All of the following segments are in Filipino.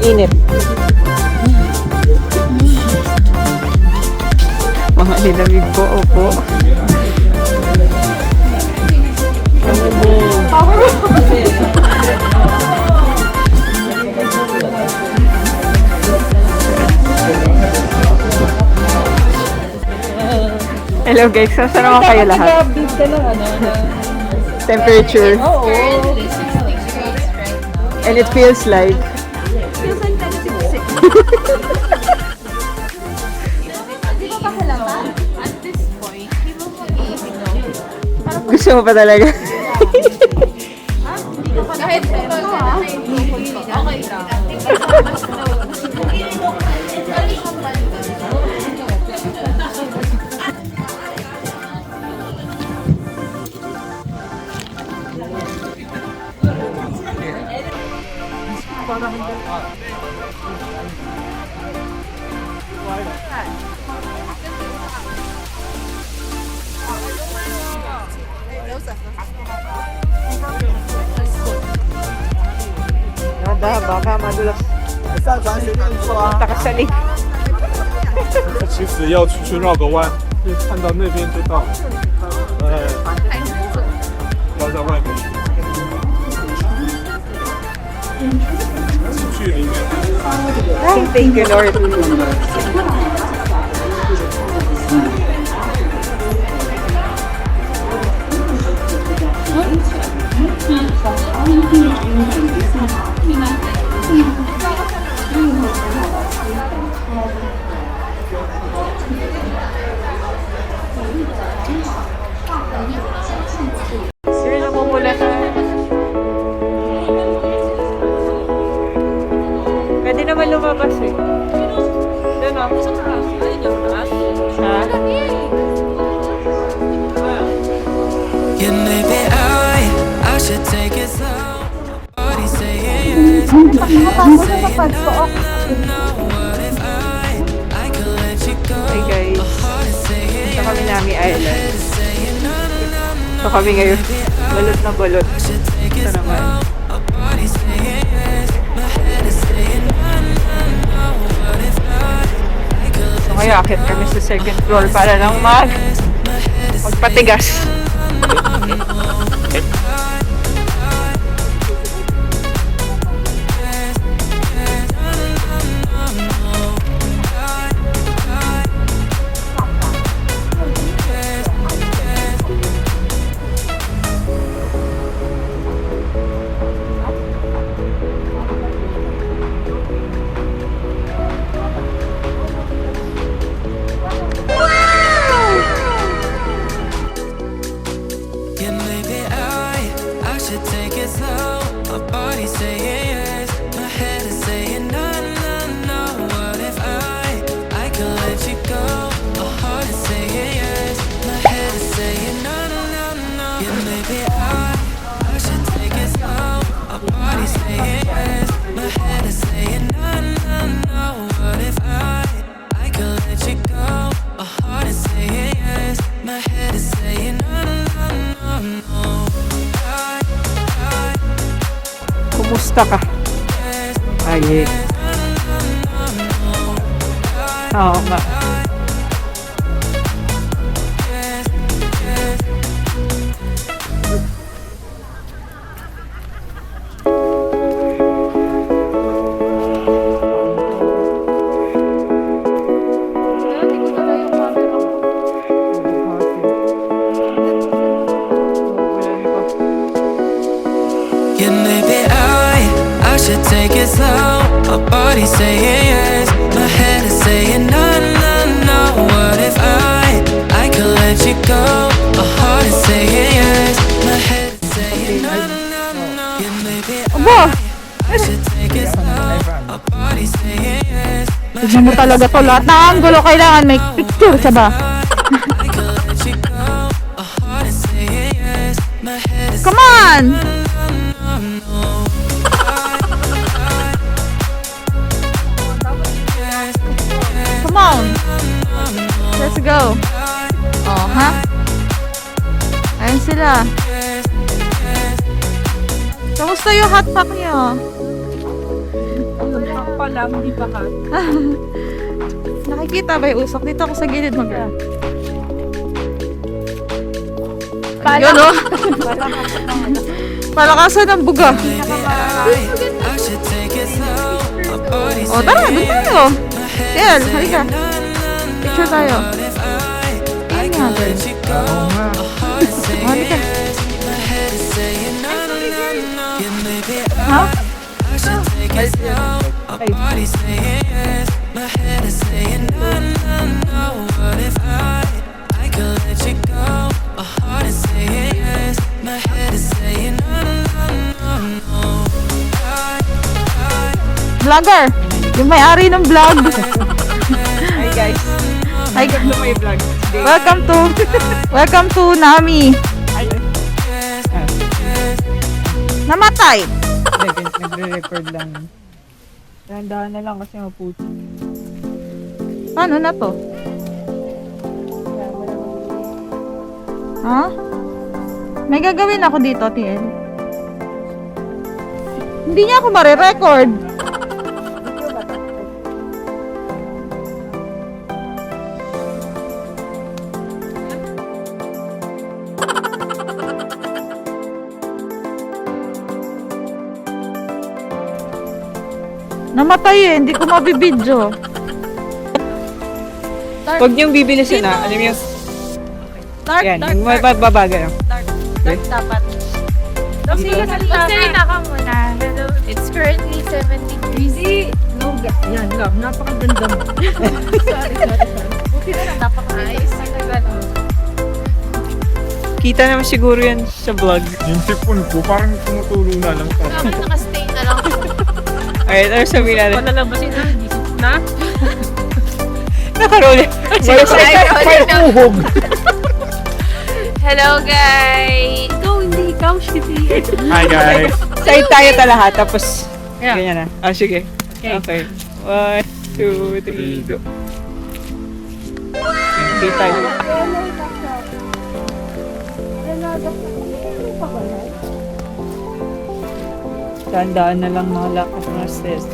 Init. Mga nilamig po, opo. Hello guys, saan naman kayo lahat? Nag-update ka ng Temperature. Oo. And it feels like Feels like 10:66. Di ba pa halata? At this point, di ba mag-iisip no? gusto mo pa talaga. Kahit ito ha? Okay lang. Nada, baka madulas. 上船随便坐啊。 Takasali. 其实要出去绕个弯，就看到那边就到了。要在外面去。去里面。 Ay, thank you Lord. Sir, namumulat na. Pwede naman lumabas eh. Doon o. Ha? Yeah, maybe I should take it slow. Body saying yes, my head saying no, no. What if I could let you go? Hey guys. My heart is saying Ito kami Nami yes, Island. head is saying no, no, no. Ito kami ngayon. Balot na balot. I should take it Ito naman. slow. My body saying yes, my head is saying no, no, no. What if I could So ngayon, akit kami sa second floor para lang magpatigas. Yeah, maybe I should take it slow. My body saying yes, my head is saying no, no, no. What if I could let you go? My heart is saying yes, my head is saying no, no, no, no. Yeah, maybe I should take it slow. My body saying yes, my head is saying no, no, no. What if I could let you go? My heart is saying yes, my head is saying no, no, no, no. Kumusta ka? Ay, oo nga. Yeah, maybe I should take it slow. My body saying yes, my head is saying no, no, no. What if I could let you go? My heart is saying yes, my head is saying no, no, no, no. Yeah, maybe I should take it slow. My body saying yes, my Tignan mo talaga to lahat na angulo. Kailangan may picture siya ba? I could let you go. My heart is saying yes, my head is Come on! Come on! Let's go! Oh, ha? Ayun sila. Kamusta yung hot pack niyo? pa lang, hindi pa ka. Nakikita ba yung usok? Dito ako sa gilid mag Yun o. Palakasan ng buga. I should take it slow. My body O tara, doon tayo. Tel, halika. Picture tayo. I can let you go. My heart is saying Halika. yes. My head is saying no, no, no, no. Yeah, maybe Ha? I should take it slow. My body's saying yes. My head is saying no, no, no. What if I could let you go? My heart is saying yes. My head is saying no, no, no, no. Vlogger. Yung may-ari ng vlog. Hi guys. Hi, Welcome to my vlog. welcome to Nami. Namatay. Nagre-record lang. Dahan-dahan na lang kasi maputi. Paano na to? Ha? May gagawin ako dito, TL. Hindi niya ako mare-record. Namatay eh, hindi ko mabibidyo. Huwag niyong bibilisin na. Alam niyo, yan. Yung mababaga lang. Dark dapat. Magsalita ka muna. Hello. It's currently 7 degrees. No, yan lang. Napakaganda mo. Buti na lang, napaka-ayos. Kita naman siguro yan sa vlog. Yung tipon ko, parang tumutulo na lang. Dapat nakastay na lang. Alright, ano sabihin natin? Palalabasin na. Nakaroon. May uhog! Hello, guys! Ikaw, Shippy. Hi guys! Side tayo lahat, tapos ganyan na. Ah, sige. Okay. 1, 2, 3, go. Okay tayo. Tandaan na lang mga lakas ng stress.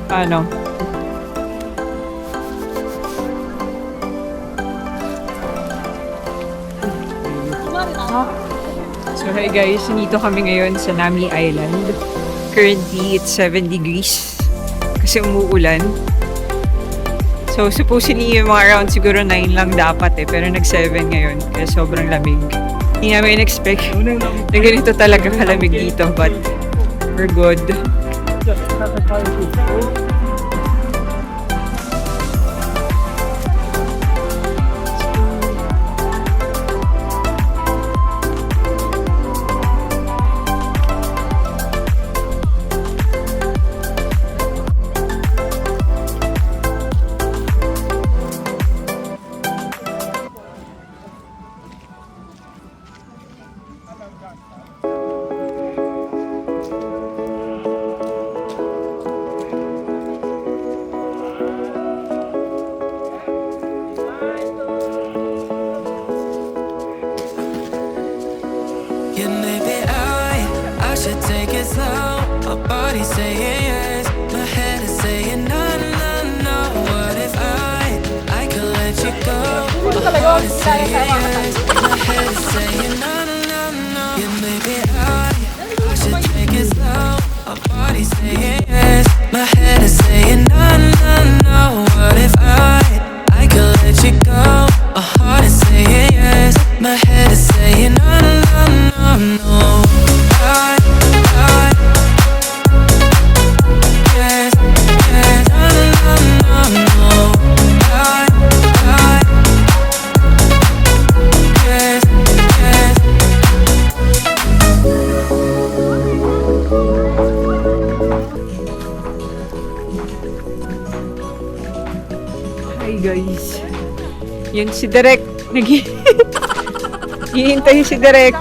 Ano? So hey guys, nandito kami ngayon sa Nami Island. Currently, it's 7 degrees. Kasi umuulan. So supposedly yung mga around siguro 9 lang dapat eh. Pero nag-7 ngayon. Kaya sobrang lamig. Hindi namin expect na ganito talaga kalamig dito. But we're good. Yeah, maybe I should take it slow. My body's saying yes. My head is saying no, no, no. What if I could let you go? My heart is saying yes. My head is saying no, no, no, no. Yeah, maybe I should take it slow. My body's saying yes. My head is saying no, no, no. What if I could let you go? My heart is saying yes. My head is saying no, no, no, no, no. Yes, yes, no, no, no, no. Yes, yes. Hi guys. Yun si Derek. Hihintay si Derek.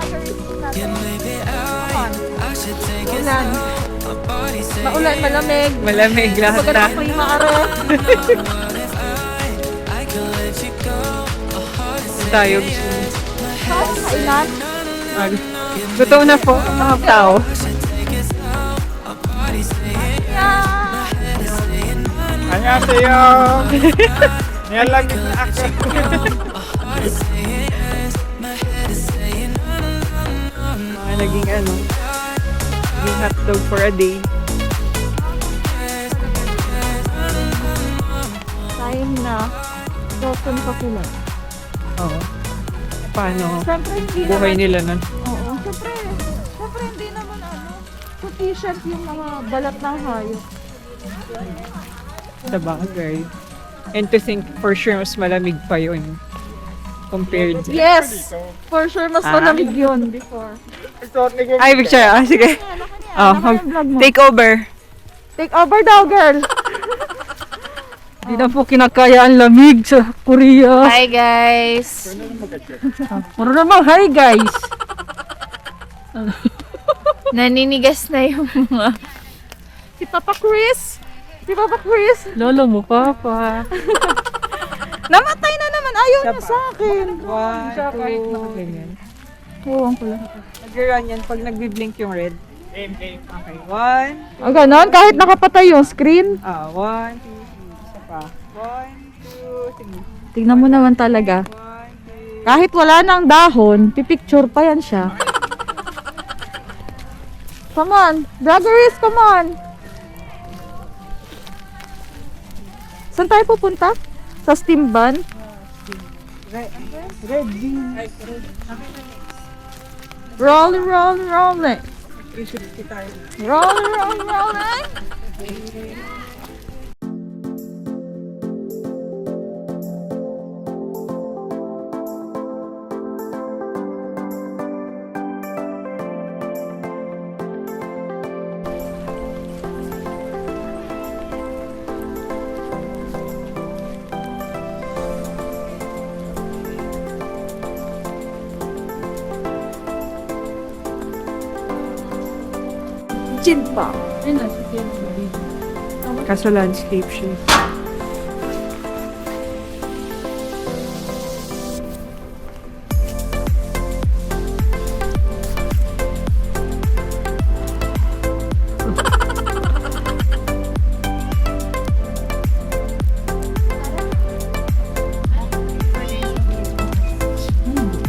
Yeah, maybe I should take it Ulan. slow. My body's saying Maulan, malamig. Malamig lahat na. Pagkat ako'y maare. what if I could let you go? My heart is saying Tayo gusto mo. Kailan? Gutom na po ang mga tao. I should take it slow. Our body saying my head is saying no, no. 안녕하세요. nialamig na ako. Our heart is saying yes. My head is saying no, no, no, no. Mga naging naging hotdog for a day. Sayang na. Broken pa sila. Oo. Paano? Siyempre, hindi Buhay naman. nila nun. Oo. Siyempre, hindi naman sufficient yung mga balat ng hayop. Sa bagay. And to think, for sure, mas malamig pa yun. Compared. Yes! For sure, mas malamig yun before. Ay, picture. Sige. Oh, take over. Take over daw, girl! Hindi na po kinakaya ang lamig sa Korea. Hi guys! Puro naman, hi guys! Naninigas na yung mga... Si Papa Chris! Si Papa Chris! Lolo mo, papa. Namatay na naman! Ayaw niya sa akin! One, two, ganyan. Ewan ko lang. Nag-run yan pag nagbi-blink yung red. Okay, one. O ganon, kahit nakapatay yung screen. One, two, three. Isa pa. One, two, three. Tingnan mo naman talaga. One, two. Kahit wala nang dahon, pipicture pa yan siya. Come on! Vloggeries, come on! Saan tayo pupunta? Sa steam ban? Rolling, rolling, rolling. Rolling, rolling, rolling. Chin pa. Kaso landscape siya.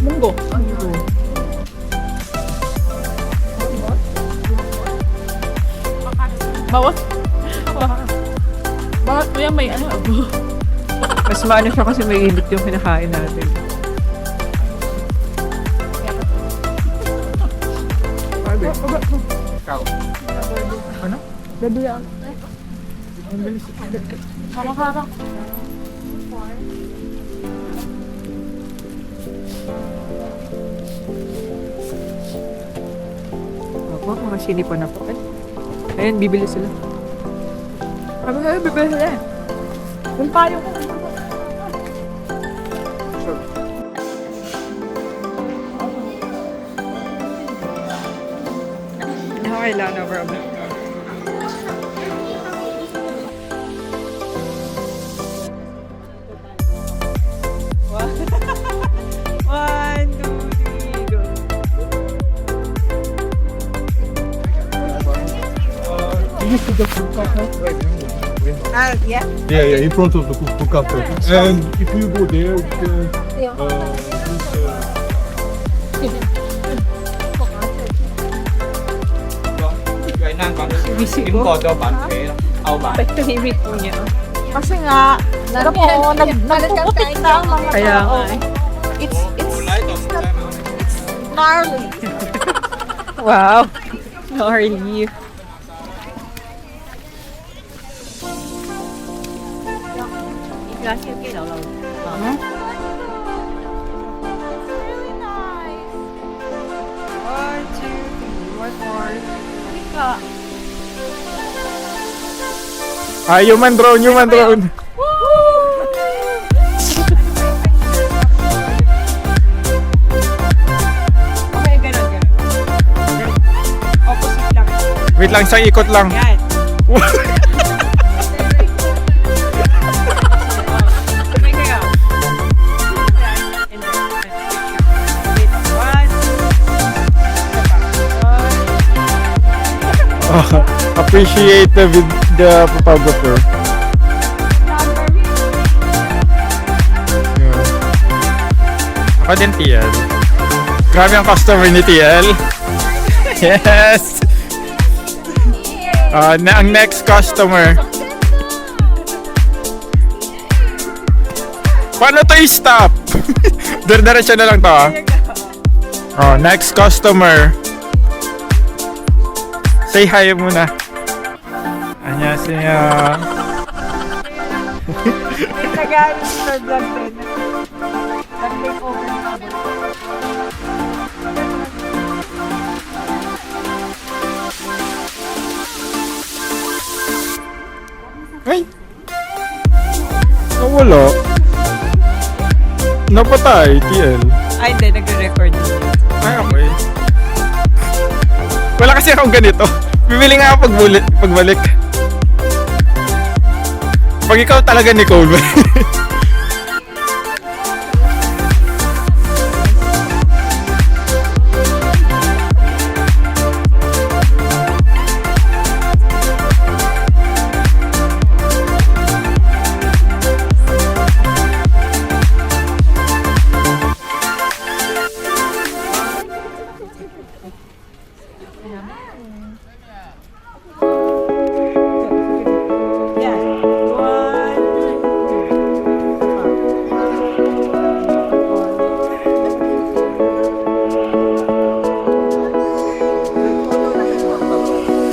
Munggo. Bawas. Bakit kuya may ano? Mas maano siya kasi may init yung kinakain natin. Ako, mga sinipo na po. Ayun, bibili sila. Bibili sila. Yung payo ko. Okay lang, no problem. One, two, three, go. This is the food cafe. Yeah. Yeah, in front of the food cafe. And if you go there, you can Busy ko. Tahimik po niya. Kasi nga, nagpuputik na ang mga Kaya tao. nga eh. It's gnarly. Wow. Gnarly. One, two, three, one more. human drone. Okay, ganun. Opposite lang. Wait lang, isang ikot lang. Yan. May kaya. And then, wait, one, two, appreciate the photographer. Yeah. Ako din TL. Grabe ang customer ni TL. Yes! Ang next customer. Paano to i-stop? Diretso na lang to next customer. Say hi muna. 안녕하세요. Nagalit sa vlog din. Nag-take over na ako. Ay! Nawala. Napatay, TL. Ay, hindi. Nagre-record. Ay, okay. Wala kasi akong ganito. Bibili nga ako pagbalik. Pag ikaw talaga, Nicole.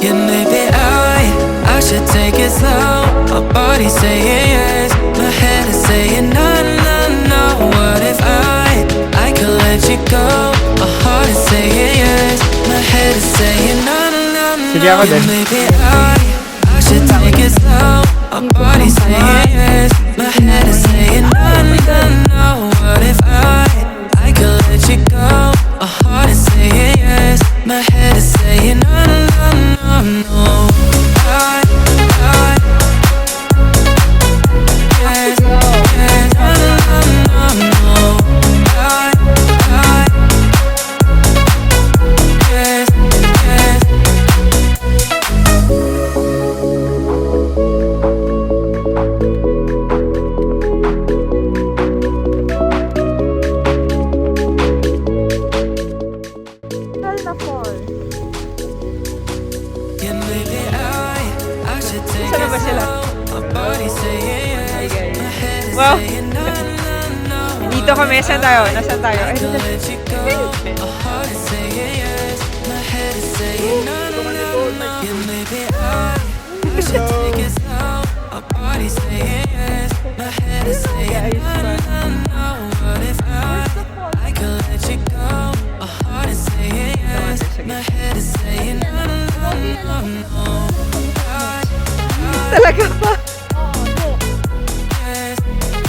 Yeah, maybe I should take it slow. My body's saying yes, my head is saying no, no, no. What if I could let you go? My heart is saying yes, my head is saying no, no, no, no. Sige ako din. Yeah, maybe I should take it slow. My body's saying yes, my head is saying no, no, no. What if I could let you go? My heart is saying yes, my head is saying no, no, no, no, no. Yes, yes, no, no, no, no. Yes, yes. Yeah, maybe I should take Saan na ba it sila? slow. My body saying yes, my head is Wow. saying no, no, no. Dito kami. Saan tayo? Nasaan tayo? Ay, To let you go, my heart is saying yes, my head is saying no, no, no, no. Yeah, maybe I should take it slow. My body saying yes, my head is saying no, no, no, no. What if I could let you go? My heart is saying yes, my head is saying no, no, no, no, no. talaga ba? Yes,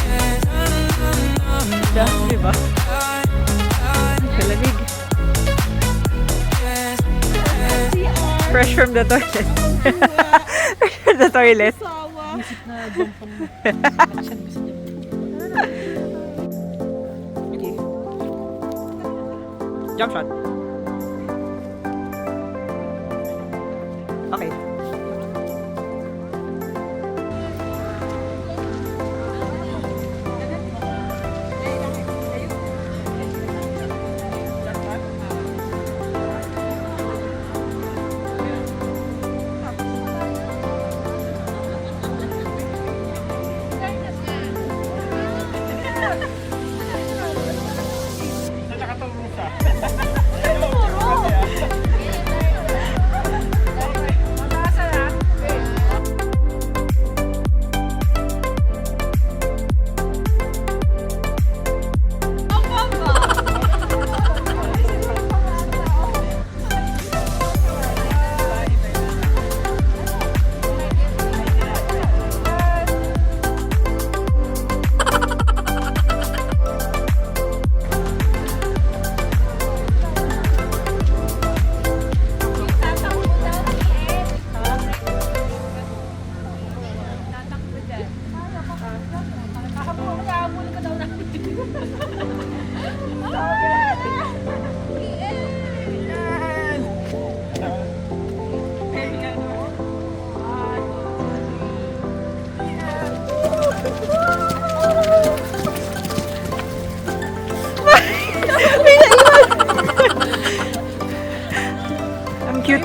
yes, no, no, no, no, no. Di ba? Kalamig. Yes, yes. Fresh from the toilet. Fresh from the toilet. Okay. Jump shot. Okay.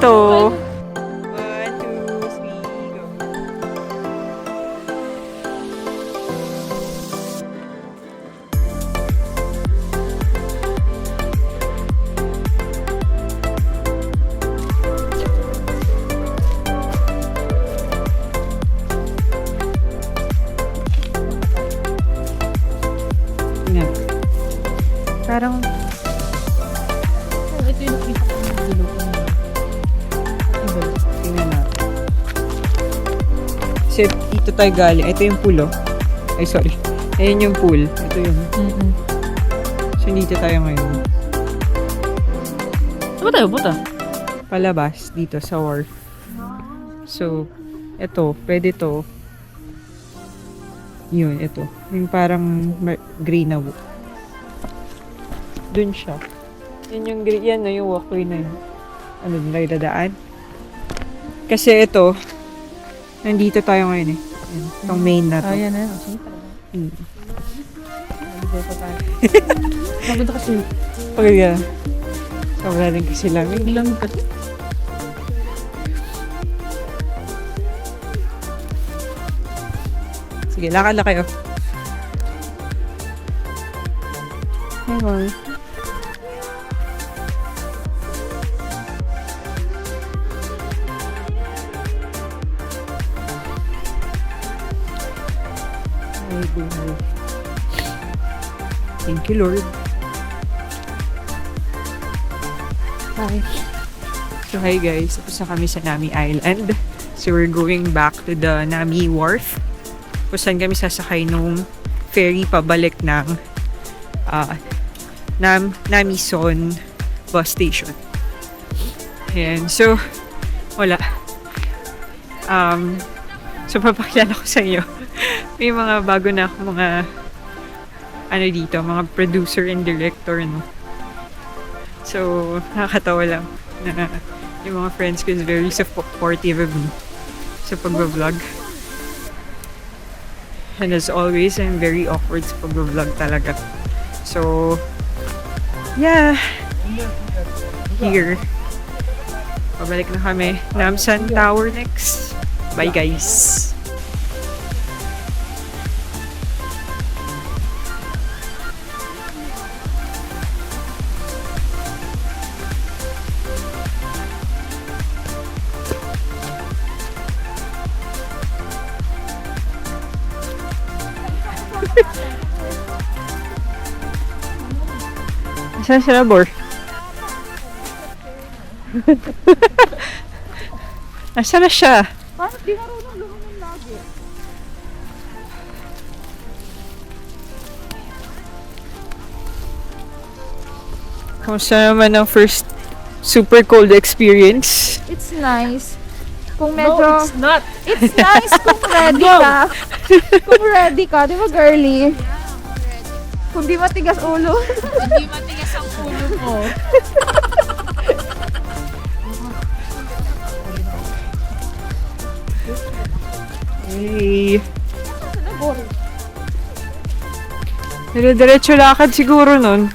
dito. 1, 2, 3, go. Tingnan. Parang Ito yung nakita ko ng dulo ko. tingnan natin. Kasi dito tayo galing. Ito yung pool, oh. Ay, sorry. Ayun yung pool. Ito yung... So, dito tayo ngayon. Saan ba tayo punta? Palabas dito sa wharf. So, ito. Pwede to. Yun, ito. Yung parang green na wood. Dun siya. Yan yung green. Yan na yung walkway na yun. Ano, nila dadaan. Kasi ito, nandito tayo ngayon eh. Yan, itong main na to. Ayan na. Sige. Hmm. Dito tayo. Maganda kasi. Okay, yeah. Sobra din kasi lamig. Bilang kasi. Sige, lakad na kayo. Hey, Mom. Ay, buhay. Thank you, Lord. Hi. So, hi guys. Tapos na kami sa Nami Island. So, we're going back to the Nami Wharf. Kung saan kami sasakay nung ferry pabalik ng Namison bus station. Ayan. So, wala. So, papakilala ko sa inyo. May mga bago na ako mga ano dito, mga producer and director, no? So, nakakatawa lang na yung mga friends ko is very supportive of me sa pag-vlog. And as always, I'm very awkward sa pag-vlog talaga. So, yeah. Here. Pabalik na kami. Namsan Tower next. Bye, guys. Saan si Labor? Nasaan na siya? Parang di marunong lumunod lagi. Kamusta naman ang first super cold experience? It's nice. Kung No, medyo... it's not. It's nice kung ready ka. Kung ready ka, di ba girly? Kung di matigas ulo. Hindi matigas ang ulo mo. Hey. Dire-diretso lakad siguro nun.